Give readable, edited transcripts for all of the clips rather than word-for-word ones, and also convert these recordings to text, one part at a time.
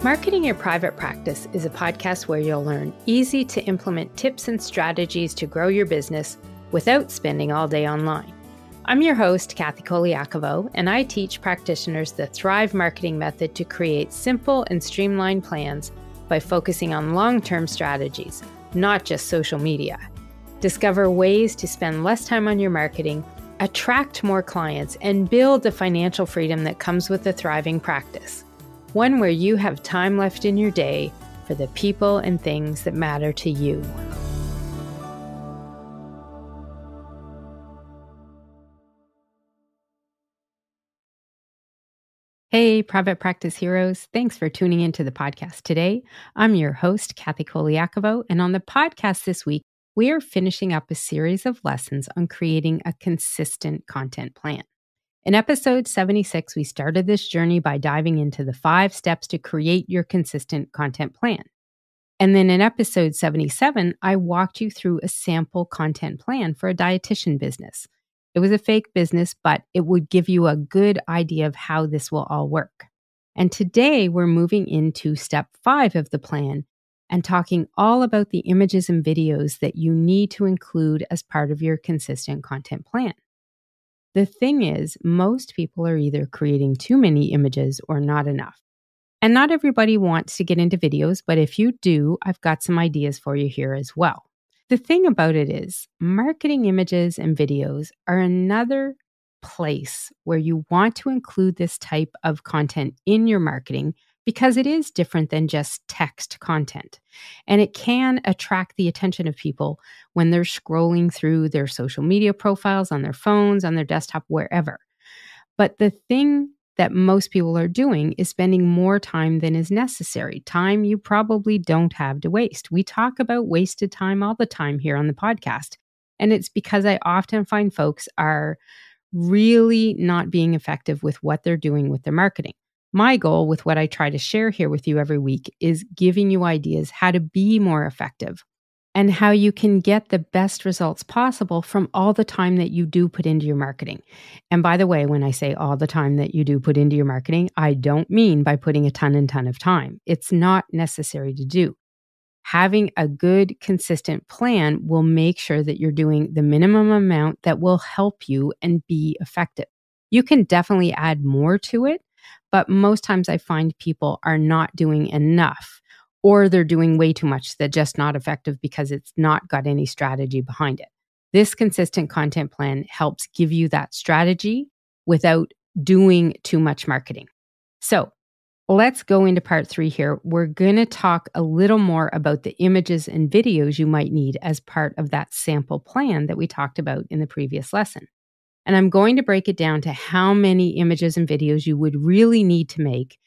Marketing Your Private Practice is a podcast where you'll learn easy to implement tips and strategies to grow your business without spending all day online. I'm your host, Kathy Colaiacovo, and I teach practitioners the Thrive marketing method to create simple and streamlined plans by focusing on long-term strategies, not just social media. Discover ways to spend less time on your marketing, attract more clients, and build the financial freedom that comes with a thriving practice. One where you have time left in your day for the people and things that matter to you. Hey, private practice heroes. Thanks for tuning into the podcast today. I'm your host, Kathy Colaiacovo, and on the podcast this week, we are finishing up a series of lessons on creating a consistent content plan. In episode 76, we started this journey by diving into the 5 steps to create your consistent content plan. And then in episode 77, I walked you through a sample content plan for a dietitian business. It was a fake business, but it would give you a good idea of how this will all work. And today we're moving into step 5 of the plan and talking all about the images and videos that you need to include as part of your consistent content plan. The thing is, most people are either creating too many images or not enough. And not everybody wants to get into videos, but if you do, I've got some ideas for you here as well. The thing about it is, marketing images and videos are another place where you want to include this type of content in your marketing because it is different than just text content. And it can attract the attention of people when they're scrolling through their social media profiles on their phones, on their desktop, wherever. But the thing that most people are doing is spending more time than is necessary, time you probably don't have to waste. We talk about wasted time all the time here on the podcast. And it's because I often find folks are really not being effective with what they're doing with their marketing. My goal with what I try to share here with you every week is giving you ideas how to be more effective and how you can get the best results possible from all the time that you do put into your marketing. And by the way, when I say all the time that you do put into your marketing, I don't mean by putting a ton of time. It's not necessary to do. Having a good, consistent plan will make sure that you're doing the minimum amount that will help you and be effective. You can definitely add more to it, but most times I find people are not doing enough, or they're doing way too much that's just not effective because it's not got any strategy behind it. This consistent content plan helps give you that strategy without doing too much marketing. So let's go into part 3 here. We're going to talk a little more about the images and videos you might need as part of that sample plan that we talked about in the previous lesson. And I'm going to break it down to how many images and videos you would really need to make.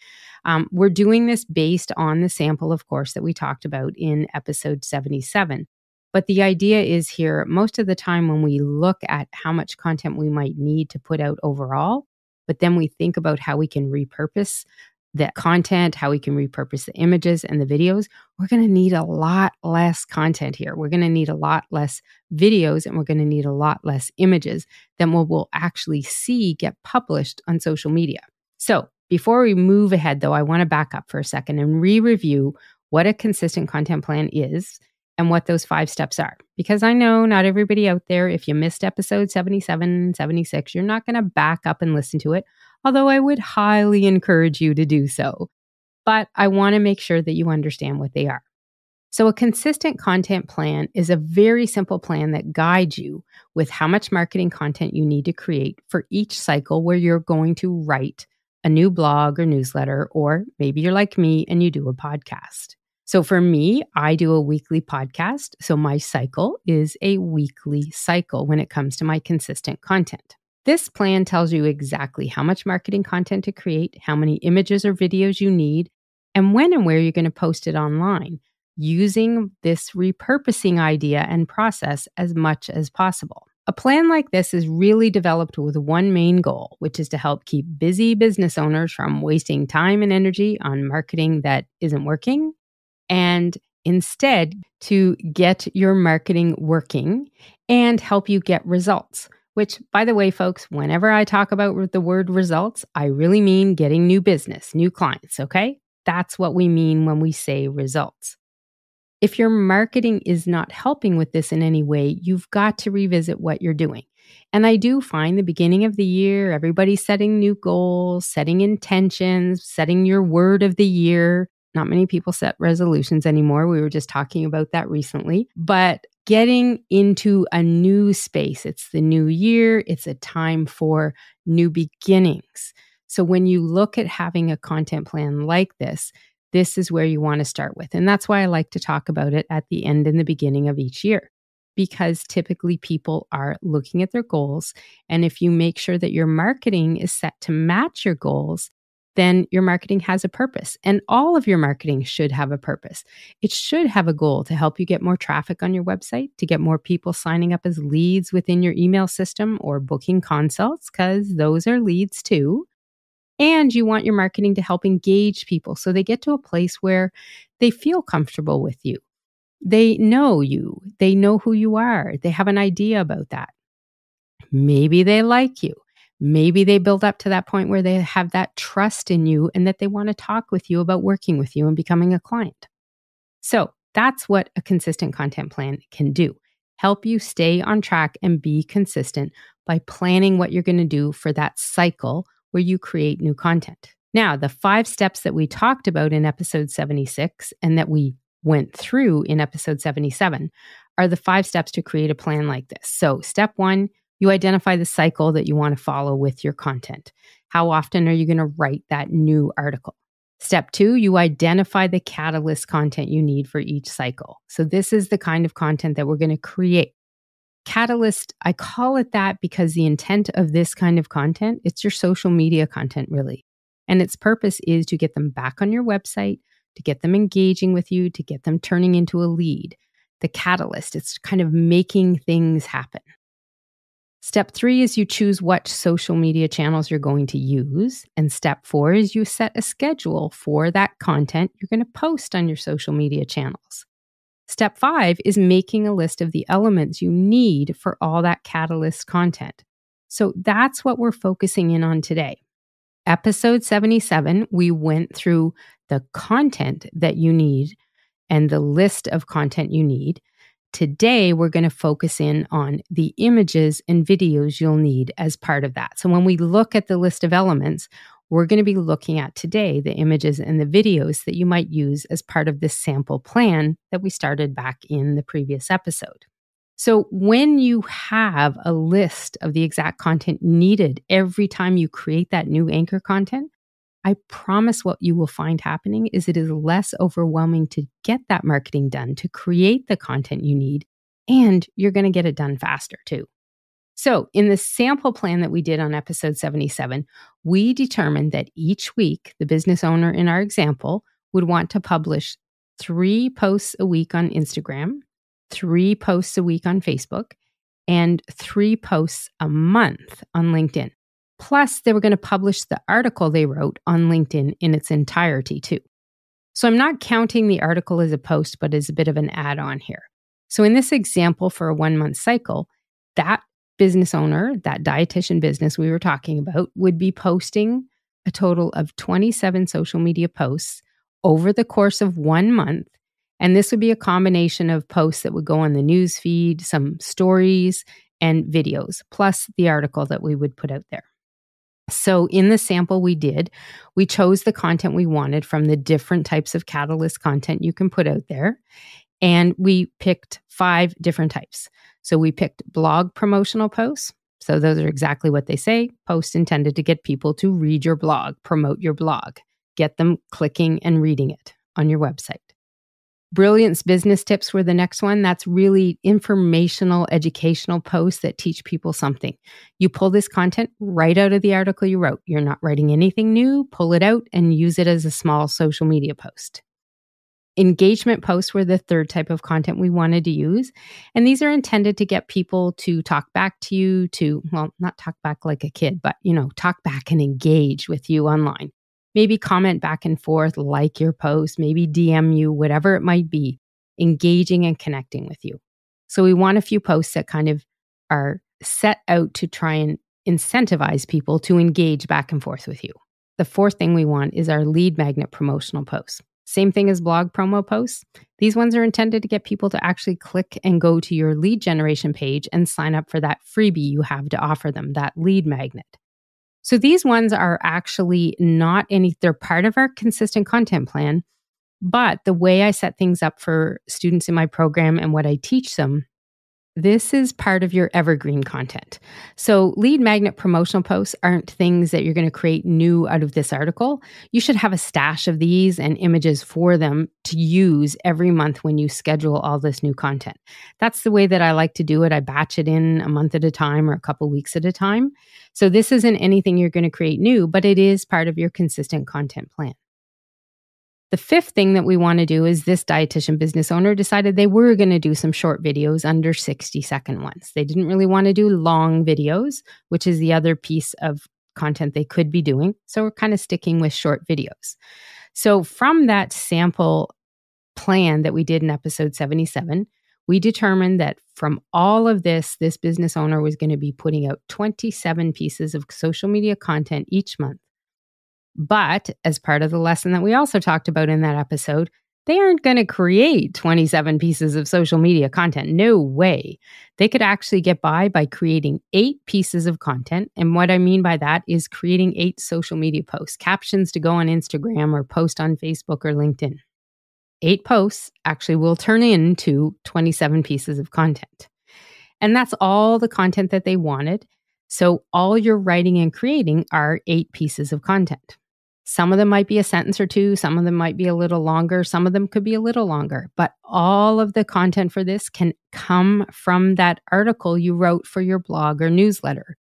We're doing this based on the sample, of course, that we talked about in episode 77. But the idea is here, most of the time when we look at how much content we might need to put out overall, but then we think about how we can repurpose the content, how we can repurpose the images and the videos, we're going to need a lot less content here. We're going to need a lot less videos, and we're going to need a lot less images than what we'll actually see get published on social media. So before we move ahead, though, I want to back up for a second and re-review what a consistent content plan is and what those 5 steps are. Because I know not everybody out there, if you missed episode 77 and 76, you're not going to back up and listen to it, although I would highly encourage you to do so. But I want to make sure that you understand what they are. So a consistent content plan is a very simple plan that guides you with how much marketing content you need to create for each cycle where you're going to write a new blog or newsletter, or maybe you're like me and you do a podcast. So for me, I do a weekly podcast. So my cycle is a weekly cycle when it comes to my consistent content. This plan tells you exactly how much marketing content to create, how many images or videos you need, and when and where you're going to post it online, using this repurposing idea and process as much as possible. A plan like this is really developed with one main goal, which is to help keep busy business owners from wasting time and energy on marketing that isn't working, and instead to get your marketing working and help you get results. Which, by the way, folks, whenever I talk about the word results, I really mean getting new business, new clients, okay? That's what we mean when we say results. If your marketing is not helping with this in any way, you've got to revisit what you're doing. And I do find the beginning of the year, everybody's setting new goals, setting intentions, setting your word of the year. Not many people set resolutions anymore. We were just talking about that recently. But getting into a new space, it's the new year, it's a time for new beginnings. So when you look at having a content plan like this is where you want to start with. And that's why I like to talk about it at the end and the beginning of each year, because typically people are looking at their goals. And if you make sure that your marketing is set to match your goals, then your marketing has a purpose. And all of your marketing should have a purpose. It should have a goal to help you get more traffic on your website, to get more people signing up as leads within your email system or booking consults, because those are leads too. And you want your marketing to help engage people so they get to a place where they feel comfortable with you. They know you. They know who you are. They have an idea about that. Maybe they like you. Maybe they build up to that point where they have that trust in you and that they want to talk with you about working with you and becoming a client. So that's what a consistent content plan can do. Help you stay on track and be consistent by planning what you're going to do for that cycle where you create new content. Now, the 5 steps that we talked about in episode 76 and that we went through in episode 77 are the 5 steps to create a plan like this. So step 1, you identify the cycle that you want to follow with your content. How often are you going to write that new article? Step 2, you identify the catalyst content you need for each cycle. So this is the kind of content that we're going to create. Catalyst, I call it that because the intent of this kind of content, it's your social media content really. And its purpose is to get them back on your website, to get them engaging with you, to get them turning into a lead. The catalyst, it's kind of making things happen. Step 3 is you choose what social media channels you're going to use. And step 4 is you set a schedule for that content you're going to post on your social media channels. Step 5 is making a list of the elements you need for all that catalyst content. So that's what we're focusing in on today. Episode 77, we went through the content that you need and the list of content you need. Today, we're going to focus in on the images and videos you'll need as part of that. So when we look at the list of elements, we're going to be looking at today the images and the videos that you might use as part of this sample plan that we started back in the previous episode. So when you have a list of the exact content needed every time you create that new anchor content, I promise what you will find happening is it is less overwhelming to get that marketing done, to create the content you need, and you're going to get it done faster too. So in the sample plan that we did on episode 77, we determined that each week, the business owner in our example would want to publish 3 posts a week on Instagram, 3 posts a week on Facebook, and 3 posts a month on LinkedIn. Plus, they were going to publish the article they wrote on LinkedIn in its entirety too. So I'm not counting the article as a post, but as a bit of an add-on here. So in this example for a 1-month cycle, that business owner, that dietitian business we were talking about, would be posting a total of 27 social media posts over the course of 1 month. And this would be a combination of posts that would go on the news feed, some stories, and videos, plus the article that we would put out there. So in the sample we chose the content we wanted from the different types of catalyst content you can put out there. And we picked 5 different types. So we picked blog promotional posts. So those are exactly what they say. Posts intended to get people to read your blog, promote your blog, get them clicking and reading it on your website. Brilliance business tips were the next one. That's really informational, educational posts that teach people something. You pull this content right out of the article you wrote. You're not writing anything new. Pull it out and use it as a small social media post. Engagement posts were the third type of content we wanted to use. And these are intended to get people to talk back to you, not talk back like a kid, but, talk back and engage with you online. Maybe comment back and forth, like your post, maybe DM you, whatever it might be, engaging and connecting with you. So we want a few posts that kind of are set out to try and incentivize people to engage back and forth with you. The fourth thing we want is our lead magnet promotional posts. Same thing as blog promo posts. These ones are intended to get people to actually click and go to your lead generation page and sign up for that freebie you have to offer them, that lead magnet. So these ones are actually they're part of our consistent content plan, but the way I set things up for students in my program and what I teach them, this is part of your evergreen content. So lead magnet promotional posts aren't things that you're going to create new out of this article. You should have a stash of these and images for them to use every month when you schedule all this new content. That's the way that I like to do it. I batch it in a month at a time or a couple weeks at a time. So this isn't anything you're going to create new, but it is part of your consistent content plan. The fifth thing that we want to do is this dietitian business owner decided they were going to do some short videos, under 60-second ones. They didn't really want to do long videos, which is the other piece of content they could be doing. So we're kind of sticking with short videos. So from that sample plan that we did in episode 77, we determined that from all of this business owner was going to be putting out 27 pieces of social media content each month. But as part of the lesson that we also talked about in that episode, they aren't going to create 27 pieces of social media content. No way. They could actually get by creating 8 pieces of content. And what I mean by that is creating 8 social media posts, captions to go on Instagram or post on Facebook or LinkedIn. 8 posts actually will turn into 27 pieces of content. And that's all the content that they wanted. So all you're writing and creating are 8 pieces of content. Some of them might be a sentence or two. Some of them might be a little longer. Some of them could be a little longer. But all of the content for this can come from that article you wrote for your blog or newsletter.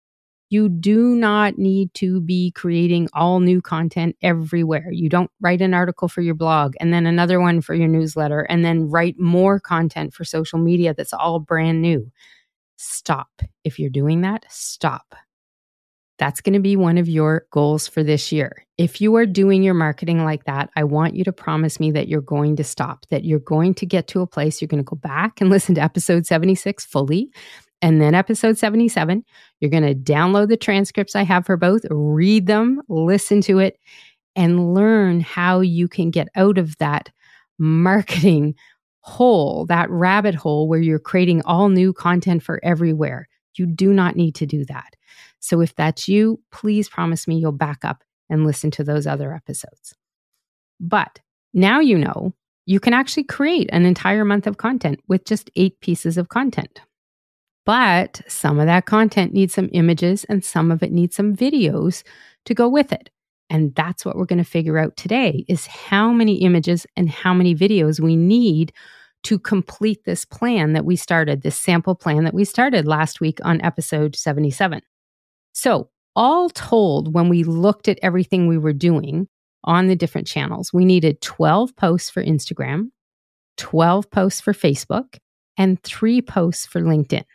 You do not need to be creating all new content everywhere. You don't write an article for your blog and then another one for your newsletter and then write more content for social media that's all brand new. Stop. If you're doing that, stop. That's going to be one of your goals for this year. If you are doing your marketing like that, I want you to promise me that you're going to stop, that you're going to get to a place, you're going to go back and listen to episode 76 fully. And then episode 77, you're going to download the transcripts I have for both, read them, listen to it, and learn how you can get out of that marketing hole, that rabbit hole where you're creating all new content for everywhere. You do not need to do that. So if that's you, please promise me you'll back up and listen to those other episodes. But now you know you can actually create an entire month of content with just 8 pieces of content. But some of that content needs some images and some of it needs some videos to go with it. And that's what we're going to figure out today is how many images and how many videos we need to complete this plan that we started, this sample plan that we started last week on episode 77. So all told, when we looked at everything we were doing on the different channels, we needed 12 posts for Instagram, 12 posts for Facebook, and 3 posts for LinkedIn.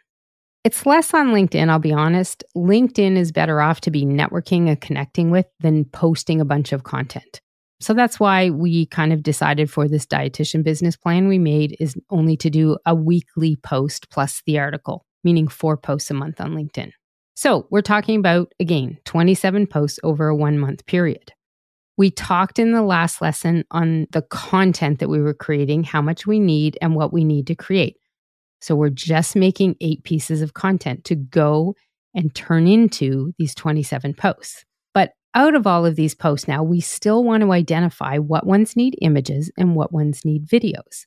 It's less on LinkedIn, I'll be honest. LinkedIn is better off to be networking and connecting with than posting a bunch of content. So that's why we kind of decided for this dietitian business plan we made is only to do a weekly post plus the article, meaning 4 posts a month on LinkedIn. So we're talking about, again, 27 posts over a 1-month period. We talked in the last lesson on the content that we were creating, how much we need and what we need to create. So we're just making 8 pieces of content to go and turn into these 27 posts. But out of all of these posts now, we still want to identify what ones need images and what ones need videos.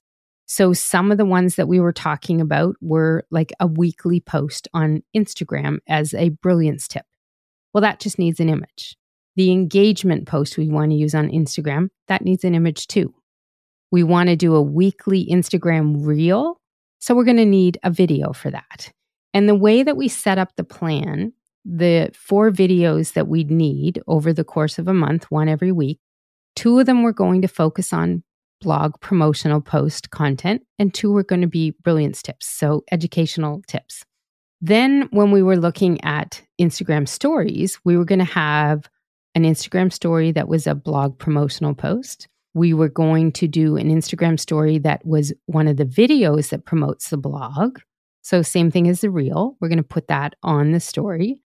So some of the ones that we were talking about were like a weekly post on Instagram as a brilliance tip. Well, that just needs an image. The engagement post we want to use on Instagram, that needs an image too. We want to do a weekly Instagram reel. So we're going to need a video for that. And the way that we set up the plan, the 4 videos that we'd need over the course of a month, 1 every week, 2 of them we're going to focus on blog promotional post content, and 2 were going to be brilliance tips, so educational tips. Then when we were looking at Instagram stories, we were going to have an Instagram story that was a blog promotional post. We were going to do an Instagram story that was one of the videos that promotes the blog. So same thing as the reel. We're going to put that on the story.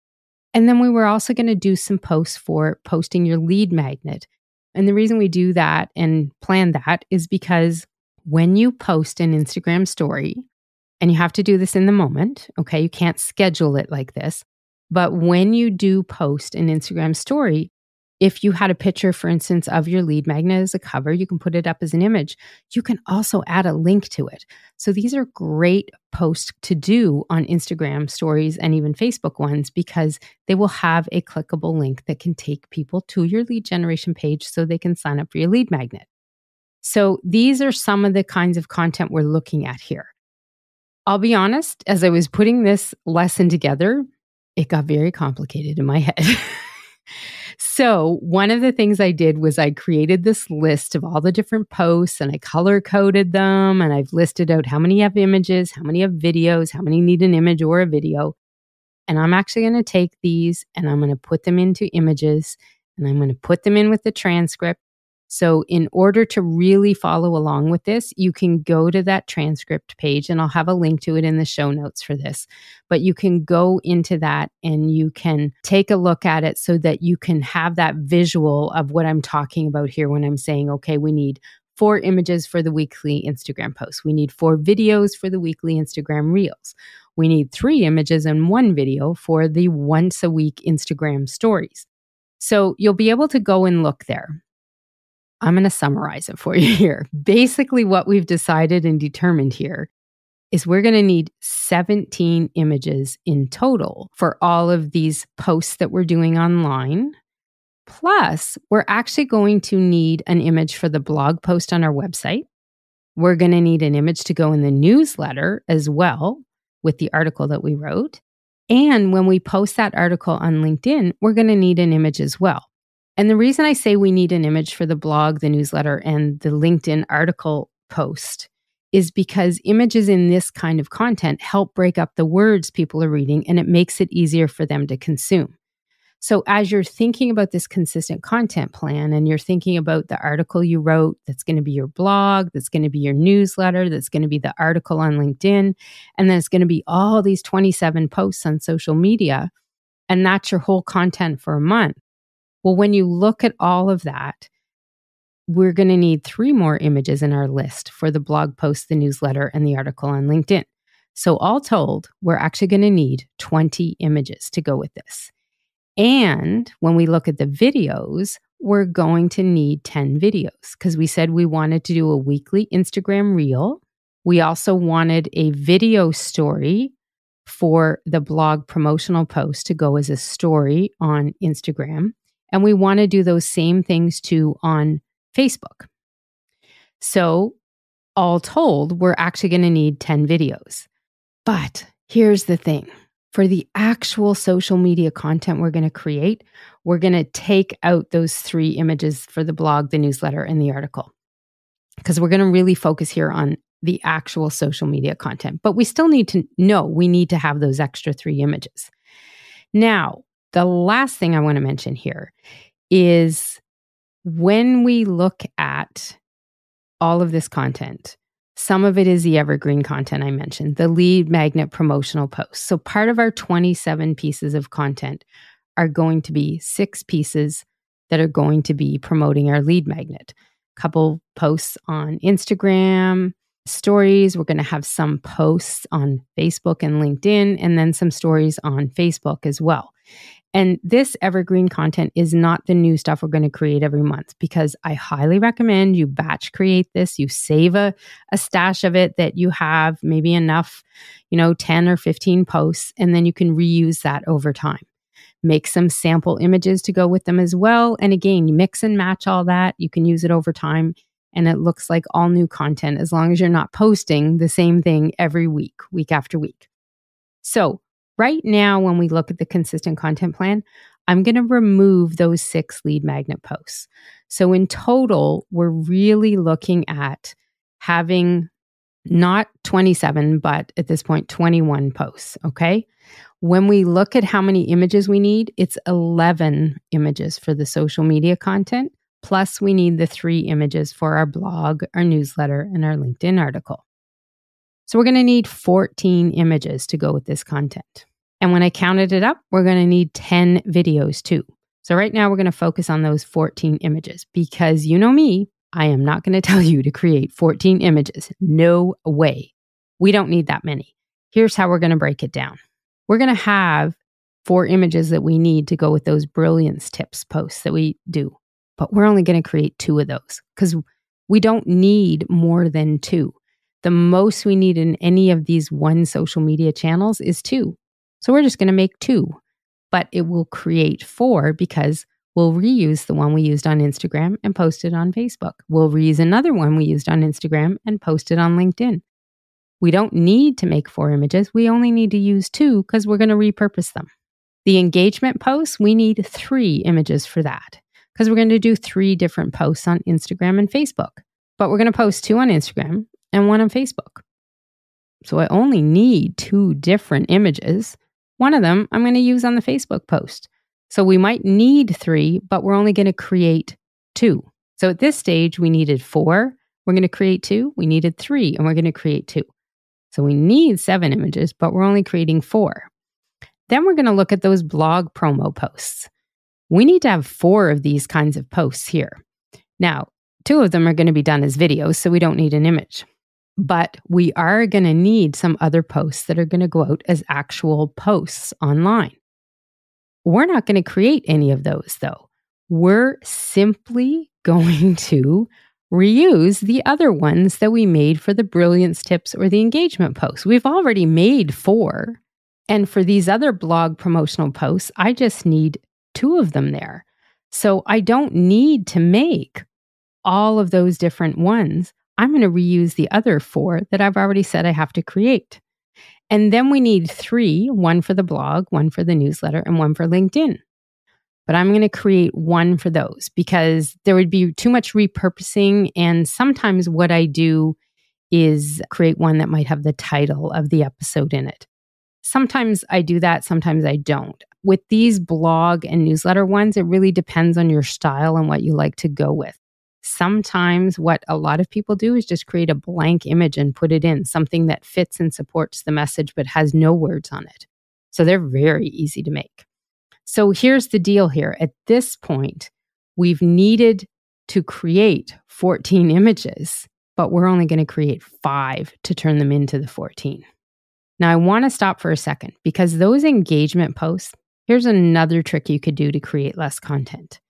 And then we were also going to do some posts for posting your lead magnet. And the reason we do that and plan that is because when you post an Instagram story, and you have to do this in the moment, okay? You can't schedule it like this. But when you do post an Instagram story, if you had a picture, for instance, of your lead magnet as a cover, you can put it up as an image. You can also add a link to it. So these are great posts to do on Instagram stories and even Facebook ones because they will have a clickable link that can take people to your lead generation page so they can sign up for your lead magnet. So these are some of the kinds of content we're looking at here. I'll be honest, as I was putting this lesson together, it got very complicated in my head. So one of the things I did was I created this list of all the different posts and I color coded them and I've listed out how many have images, how many have videos, how many need an image or a video. And I'm actually going to take these and I'm going to put them into images and I'm going to put them in with the transcript. So in order to really follow along with this, you can go to that transcript page and I'll have a link to it in the show notes for this. But you can go into that and you can take a look at it so that you can have that visual of what I'm talking about here when I'm saying, okay, we need 4 images for the weekly Instagram posts. We need 4 videos for the weekly Instagram reels. We need 3 images and 1 video for the once a week Instagram stories. So you'll be able to go and look there. I'm going to summarize it for you here. Basically, what we've decided and determined here is we're going to need 17 images in total for all of these posts that we're doing online. Plus, we're actually going to need an image for the blog post on our website. We're going to need an image to go in the newsletter as well with the article that we wrote. And when we post that article on LinkedIn, we're going to need an image as well. And the reason I say we need an image for the blog, the newsletter, and the LinkedIn article post is because images in this kind of content help break up the words people are reading and it makes it easier for them to consume. So as you're thinking about this consistent content plan and you're thinking about the article you wrote, that's going to be your blog, that's going to be your newsletter, that's going to be the article on LinkedIn, and then it's going to be all these 27 posts on social media, and that's your whole content for a month. Well, when you look at all of that, we're going to need 3 more images in our list for the blog post, the newsletter, and the article on LinkedIn. So all told, we're actually going to need 20 images to go with this. And when we look at the videos, we're going to need 10 videos because we said we wanted to do a weekly Instagram reel. We also wanted a video story for the blog promotional post to go as a story on Instagram. And we want to do those same things too on Facebook. So all told, we're actually going to need 10 videos. But here's the thing. For the actual social media content we're going to create, we're going to take out those 3 images for the blog, the newsletter, and the article. Because we're going to really focus here on the actual social media content. But we still need to know we need to have those extra 3 images. Now, the last thing I want to mention here is when we look at all of this content, some of it is the evergreen content I mentioned, the lead magnet promotional posts. So part of our 27 pieces of content are going to be 6 pieces that are going to be promoting our lead magnet. A couple posts on Instagram, stories. We're going to have some posts on Facebook and LinkedIn, and then some stories on Facebook as well. And this evergreen content is not the new stuff we're going to create every month because I highly recommend you batch create this. You save a stash of it that you have maybe enough, 10 or 15 posts, and then you can reuse that over time. Make some sample images to go with them as well. And again, you mix and match all that. You can use it over time and it looks like all new content as long as you're not posting the same thing every week, week after week. So right now, when we look at the consistent content plan, I'm going to remove those 6 lead magnet posts. So in total, we're really looking at having not 27, but at this point, 21 posts, okay? When we look at how many images we need, it's 11 images for the social media content, plus we need the 3 images for our blog, our newsletter, and our LinkedIn article. So we're going to need 14 images to go with this content. And when I counted it up, we're going to need 10 videos too. So right now we're going to focus on those 14 images because you know me, I am not going to tell you to create 14 images. No way. We don't need that many. Here's how we're going to break it down. We're going to have 4 images that we need to go with those brilliance tips posts that we do. But we're only going to create 2 of those because we don't need more than 2. The most we need in any of these one social media channels is 2. So we're just going to make 2, but it will create 4 because we'll reuse the one we used on Instagram and post it on Facebook. We'll reuse another one we used on Instagram and post it on LinkedIn. We don't need to make 4 images. We only need to use 2 because we're going to repurpose them. The engagement posts, we need 3 images for that because we're going to do 3 different posts on Instagram and Facebook. But we're going to post 2 on Instagram and 1 on Facebook. So I only need 2 different images. One of them I'm going to use on the Facebook post. So we might need 3, but we're only going to create 2. So at this stage, we needed 4. We're going to create 2. We needed 3, and we're going to create 2. So we need 7 images, but we're only creating 4. Then we're going to look at those blog promo posts. We need to have 4 of these kinds of posts here. Now, 2 of them are going to be done as videos, so we don't need an image. But we are going to need some other posts that are going to go out as actual posts online. We're not going to create any of those, though. We're simply going to reuse the other ones that we made for the brilliance tips or the engagement posts. We've already made 4. And for these other blog promotional posts, I just need 2 of them there. So I don't need to make all of those different ones. I'm going to reuse the other 4 that I've already said I have to create. And then we need 3, 1 for the blog, 1 for the newsletter, and 1 for LinkedIn. But I'm going to create 1 for those because there would be too much repurposing. And sometimes what I do is create one that might have the title of the episode in it. Sometimes I do that, sometimes I don't. With these blog and newsletter ones, it really depends on your style and what you like to go with. Sometimes what a lot of people do is just create a blank image and put it in, something that fits and supports the message but has no words on it. So they're very easy to make. So here's the deal here. At this point, we've needed to create 14 images, but we're only going to create 5 to turn them into the 14. Now, I want to stop for a second because those engagement posts, here's another trick you could do to create less content.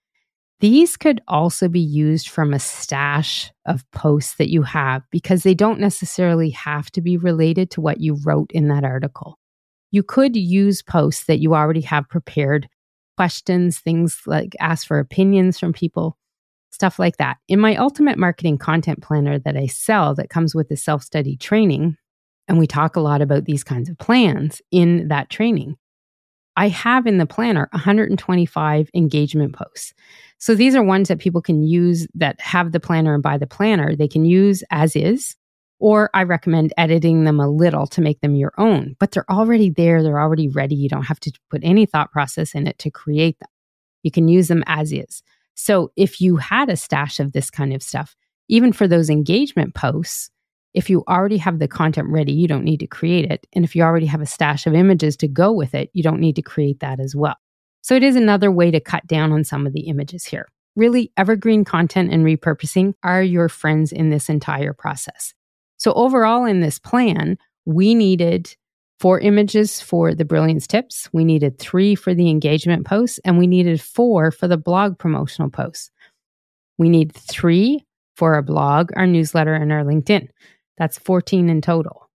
These could also be used from a stash of posts that you have because they don't necessarily have to be related to what you wrote in that article. You could use posts that you already have prepared, questions, things like ask for opinions from people, stuff like that. In my Ultimate Marketing Content Planner that I sell that comes with the self-study training, and we talk a lot about these kinds of plans in that training, I have in the planner 125 engagement posts. So these are ones that people can use that have the planner and buy the planner. They can use as is, or I recommend editing them a little to make them your own. But they're already there. They're already ready. You don't have to put any thought process in it to create them. You can use them as is. So if you had a stash of this kind of stuff, even for those engagement posts, if you already have the content ready, you don't need to create it. And if you already have a stash of images to go with it, you don't need to create that as well. So it is another way to cut down on some of the images here. Really, evergreen content and repurposing are your friends in this entire process. So overall in this plan, we needed 4 images for the brilliance tips. We needed 3 for the engagement posts, and we needed 4 for the blog promotional posts. We need 3 for our blog, our newsletter, and our LinkedIn. That's 14 in total.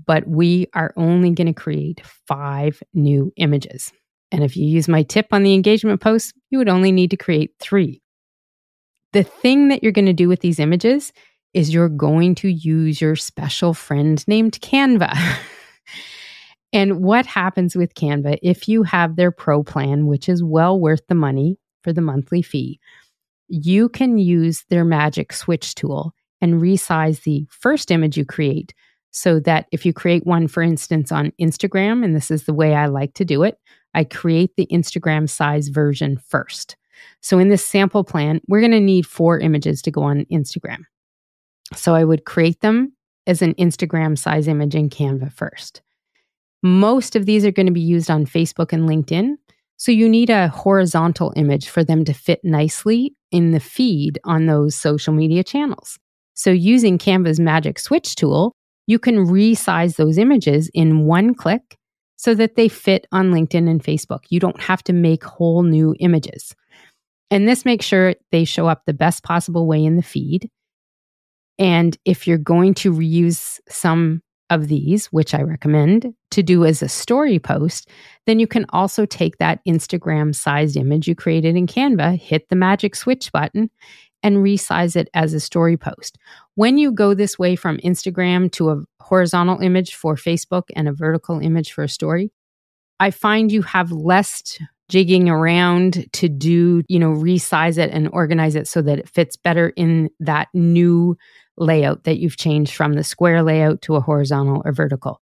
But we are only going to create 5 new images. And if you use my tip on the engagement posts, you would only need to create 3. The thing that you're going to do with these images is you're going to use your special friend named Canva. And what happens with Canva, if you have their pro plan, which is well worth the money for the monthly fee, you can use their magic switch tool and resize the first image you create so that if you create one, for instance, on Instagram, and this is the way I like to do it, I create the Instagram size version first. So in this sample plan, we're going to need 4 images to go on Instagram. So I would create them as an Instagram size image in Canva first. Most of these are going to be used on Facebook and LinkedIn. So you need a horizontal image for them to fit nicely in the feed on those social media channels. So using Canva's Magic Switch tool, you can resize those images in one click so that they fit on LinkedIn and Facebook. You don't have to make whole new images. And this makes sure they show up the best possible way in the feed. And if you're going to reuse some of these, which I recommend to do as a story post, then you can also take that Instagram sized image you created in Canva, hit the magic switch button, and resize it as a story post. When you go this way from Instagram to a horizontal image for Facebook and a vertical image for a story, I find you have less jigging around to do, resize it and organize it so that it fits better in that new layout that you've changed from the square layout to a horizontal or vertical.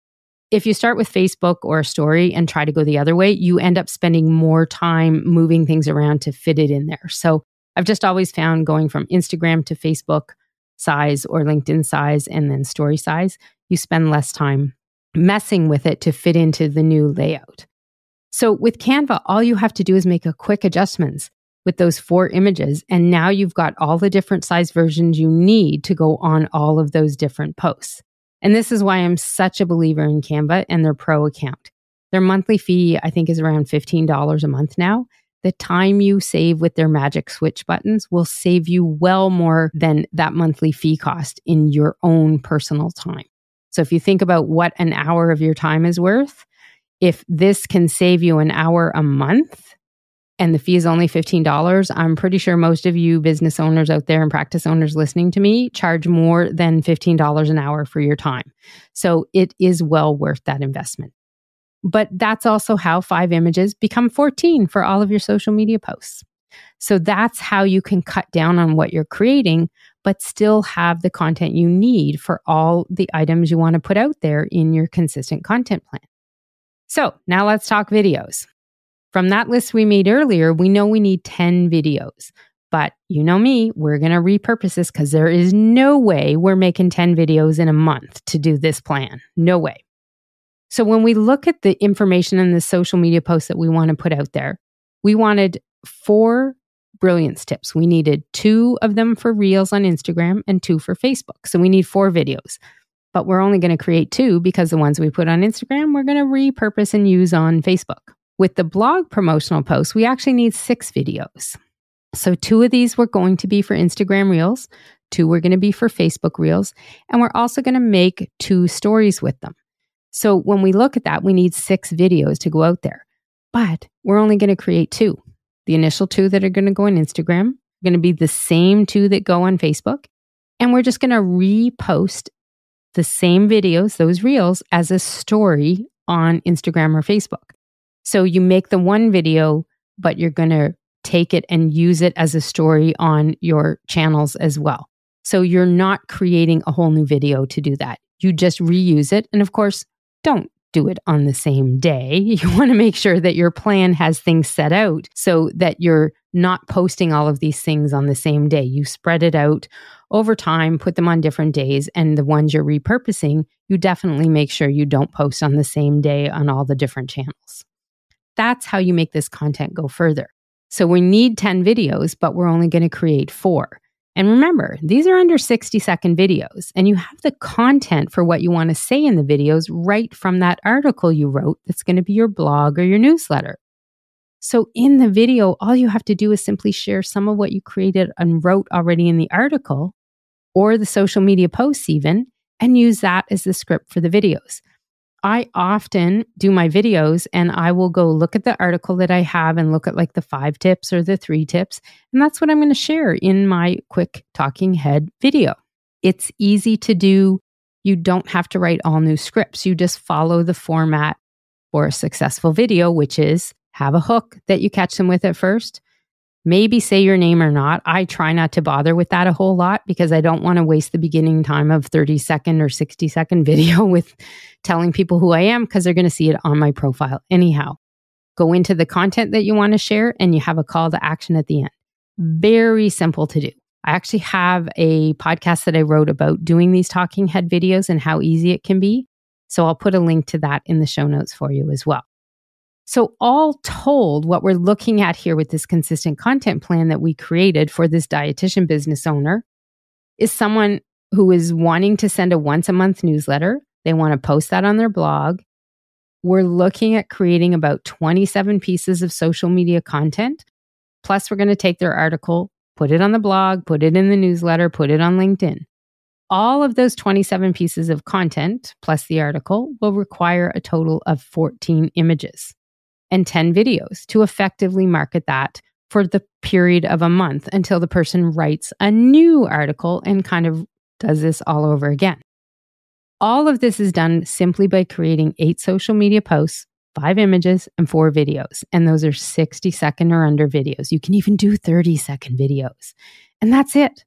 If you start with Facebook or a story and try to go the other way, you end up spending more time moving things around to fit it in there. So I've just always found going from Instagram to Facebook size or LinkedIn size and then story size, you spend less time messing with it to fit into the new layout. So with Canva, all you have to do is make a quick adjustments with those 4 images. And now you've got all the different size versions you need to go on all of those different posts. And this is why I'm such a believer in Canva and their pro account. Their monthly fee, I think, is around $15 a month now. The time you save with their magic switch buttons will save you well more than that monthly fee cost in your own personal time. So if you think about what an hour of your time is worth, if this can save you an hour a month and the fee is only $15, I'm pretty sure most of you business owners out there and practice owners listening to me charge more than $15 an hour for your time. So it is well worth that investment. But that's also how 5 images become 14 for all of your social media posts. So that's how you can cut down on what you're creating, but still have the content you need for all the items you want to put out there in your consistent content plan. So now let's talk videos. From that list we made earlier, we know we need 10 videos. But you know me, we're going to repurpose this because there is no way we're making 10 videos in a month to do this plan. No way. So when we look at the information in the social media posts that we want to put out there, we wanted 4 brilliance tips. We needed 2 of them for Reels on Instagram and 2 for Facebook. So we need 4 videos. But we're only going to create 2 because the ones we put on Instagram, we're going to repurpose and use on Facebook. With the blog promotional posts, we actually need 6 videos. So 2 of these were going to be for Instagram Reels, 2 were going to be for Facebook Reels, and we're also going to make 2 stories with them. So when we look at that, we need 6 videos to go out there, but we're only going to create 2. The initial 2 that are going to go on Instagram are going to be the same 2 that go on Facebook. And we're just going to repost the same videos, those reels, as a story on Instagram or Facebook. So you make the one video, but you're going to take it and use it as a story on your channels as well. So you're not creating a whole new video to do that. You just reuse it. And of course, don't do it on the same day. You want to make sure that your plan has things set out so that you're not posting all of these things on the same day. You spread it out over time, put them on different days, and the ones you're repurposing, you definitely make sure you don't post on the same day on all the different channels. That's how you make this content go further. So we need 10 videos, but we're only going to create 4. And remember, these are under 60-second videos, and you have the content for what you want to say in the videos right from that article you wrote that's going to be your blog or your newsletter. So in the video, all you have to do is simply share some of what you created and wrote already in the article or the social media posts even, and use that as the script for the videos. I often do my videos and I will go look at the article that I have and look at like the 5 tips or the 3 tips. And that's what I'm going to share in my quick talking head video. It's easy to do. You don't have to write all new scripts. You just follow the format for a successful video, which is have a hook that you catch them with at first. Maybe say your name or not. I try not to bother with that a whole lot because I don't want to waste the beginning time of 30-second or 60-second video with telling people who I am because they're going to see it on my profile anyhow. Go into the content that you want to share and you have a call to action at the end. Very simple to do. I actually have a podcast that I wrote about doing these talking head videos and how easy it can be. So I'll put a link to that in the show notes for you as well. So all told, what we're looking at here with this consistent content plan that we created for this dietitian business owner is someone who is wanting to send a once a month newsletter. They want to post that on their blog. We're looking at creating about 27 pieces of social media content. Plus, we're going to take their article, put it on the blog, put it in the newsletter, put it on LinkedIn. All of those 27 pieces of content, plus the article, will require a total of 14 images and 10 videos to effectively market that for the period of a month until the person writes a new article and kind of does this all over again. All of this is done simply by creating 8 social media posts, 5 images, and 4 videos. And those are 60-second or under videos. You can even do 30-second videos. And that's it.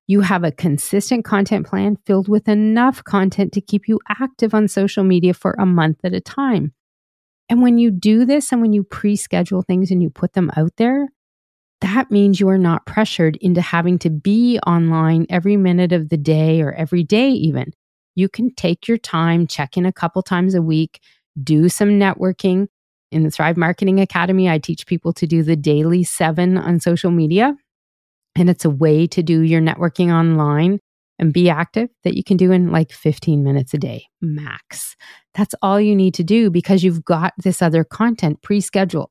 You have a consistent content plan filled with enough content to keep you active on social media for a month at a time. And when you do this and when you pre-schedule things and you put them out there, that means you are not pressured into having to be online every minute of the day or every day even. You can take your time, check in a couple times a week, do some networking. In the Thrive Marketing Academy, I teach people to do the daily 7 on social media. And it's a way to do your networking online and be active that you can do in like 15 minutes a day, max. That's all you need to do because you've got this other content pre-scheduled.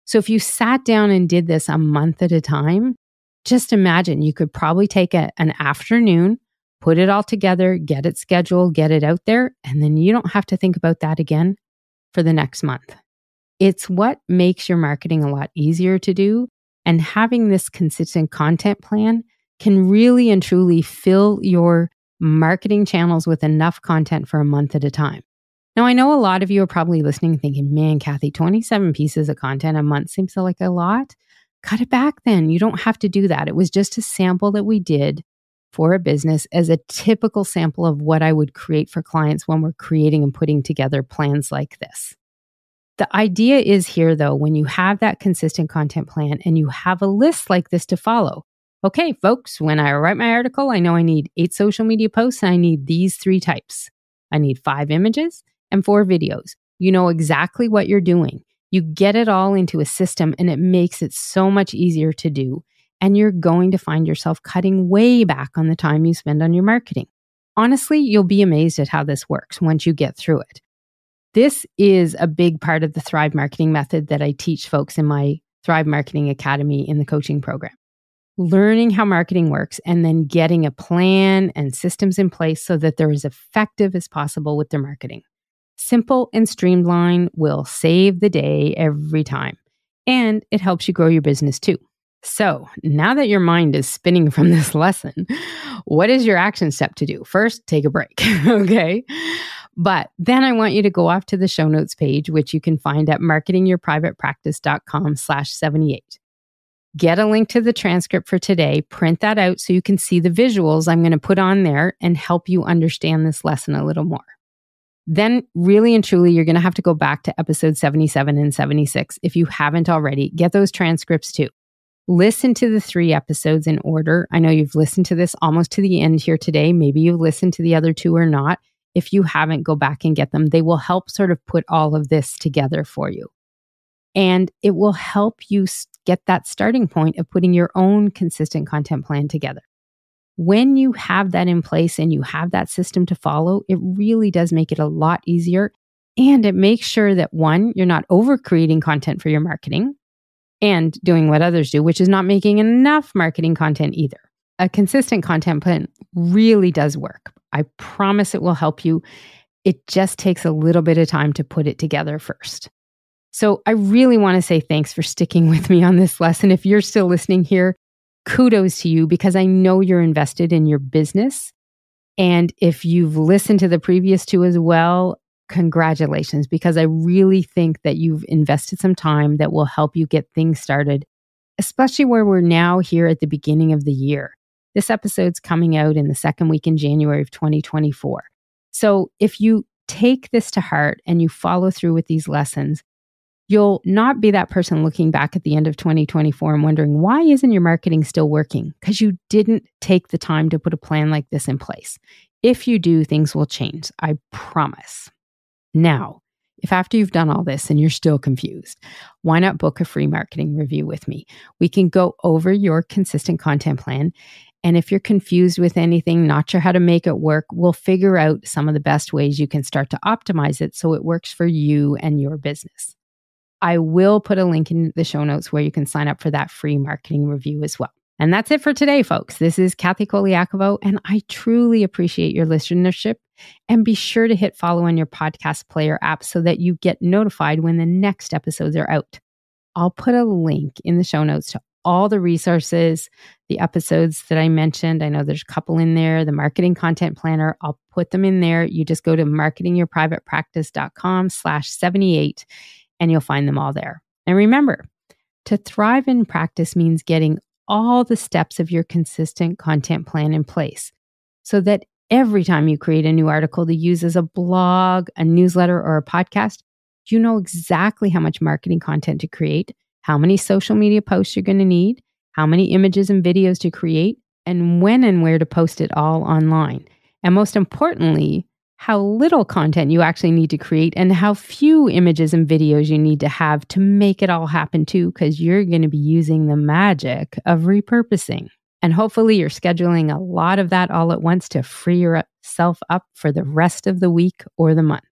So if you sat down and did this a month at a time, just imagine you could probably take an afternoon, put it all together, get it scheduled, get it out there, and then you don't have to think about that again for the next month. It's what makes your marketing a lot easier to do. And having this consistent content plan can really and truly fill your marketing channels with enough content for a month at a time. Now, I know a lot of you are probably listening thinking, man, Kathy, 27 pieces of content a month seems like a lot. Cut it back then. You don't have to do that. It was just a sample that we did for a business as a typical sample of what I would create for clients when we're creating and putting together plans like this. The idea is here, though, when you have that consistent content plan and you have a list like this to follow. Okay, folks, when I write my article, I know I need 8 social media posts and I need these 3 types. I need 5 images and 4 videos. You know exactly what you're doing. You get it all into a system and it makes it so much easier to do. And you're going to find yourself cutting way back on the time you spend on your marketing. Honestly, you'll be amazed at how this works once you get through it. This is a big part of the Thrive Marketing method that I teach folks in my Thrive Marketing Academy in the coaching program. Learning how marketing works and then getting a plan and systems in place so that they're as effective as possible with their marketing. Simple and streamlined will save the day every time. And it helps you grow your business too. So now that your mind is spinning from this lesson, what is your action step to do? First, take a break, okay? But then I want you to go off to the show notes page, which you can find at marketingyourprivatepractice.com/78. Get a link to the transcript for today, print that out so you can see the visuals I'm going to put on there and help you understand this lesson a little more. Then really and truly, you're going to have to go back to episode 77 and 76. If you haven't already, get those transcripts too. Listen to the 3 episodes in order. I know you've listened to this almost to the end here today. Maybe you've listened to the other 2 or not. If you haven't, go back and get them. They will help sort of put all of this together for you. And it will help you get that starting point of putting your own consistent content plan together. When you have that in place and you have that system to follow, it really does make it a lot easier. And it makes sure that 1, you're not over creating content for your marketing and doing what others do, which is not making enough marketing content either. A consistent content plan really does work. I promise it will help you. It just takes a little bit of time to put it together first. So I really want to say thanks for sticking with me on this lesson. If you're still listening here, kudos to you because I know you're invested in your business. And if you've listened to the previous 2 as well, congratulations, because I really think that you've invested some time that will help you get things started, especially where we're now here at the beginning of the year. This episode's coming out in the 2nd week in January of 2024. So if you take this to heart and you follow through with these lessons, you'll not be that person looking back at the end of 2024 and wondering, why isn't your marketing still working? Because you didn't take the time to put a plan like this in place. If you do, things will change. I promise. Now, if after you've done all this and you're still confused, why not book a free marketing review with me? We can go over your consistent content plan. And if you're confused with anything, not sure how to make it work, we'll figure out some of the best ways you can start to optimize it so it works for you and your business. I will put a link in the show notes where you can sign up for that free marketing review as well. And that's it for today, folks. This is Kathy Colaiacovo, and I truly appreciate your listenership. And be sure to hit follow on your podcast player app so that you get notified when the next episodes are out. I'll put a link in the show notes to all the resources, the episodes that I mentioned. I know there's a couple in there, the marketing content planner. I'll put them in there. You just go to marketingyourprivatepractice.com/78 and you'll find them all there. And remember, to thrive in practice means getting all the steps of your consistent content plan in place so that every time you create a new article to use as a blog, a newsletter, or a podcast, you know exactly how much marketing content to create, how many social media posts you're going to need, how many images and videos to create, and when and where to post it all online. And most importantly, how little content you actually need to create and how few images and videos you need to have to make it all happen too, because you're going to be using the magic of repurposing. And hopefully you're scheduling a lot of that all at once to free yourself up for the rest of the week or the month.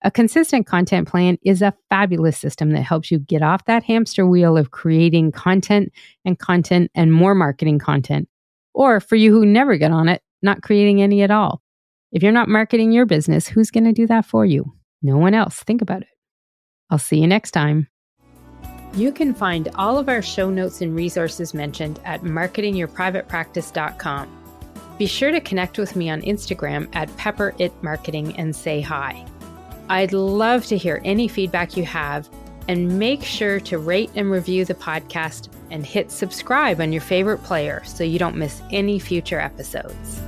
A consistent content plan is a fabulous system that helps you get off that hamster wheel of creating content and more marketing content. Or for you who never get on it, not creating any at all. If you're not marketing your business, who's going to do that for you? No one else. Think about it. I'll see you next time. You can find all of our show notes and resources mentioned at marketingyourprivatepractice.com. Be sure to connect with me on Instagram at pepperitmarketing and say hi. I'd love to hear any feedback you have, and make sure to rate and review the podcast and hit subscribe on your favorite player so you don't miss any future episodes.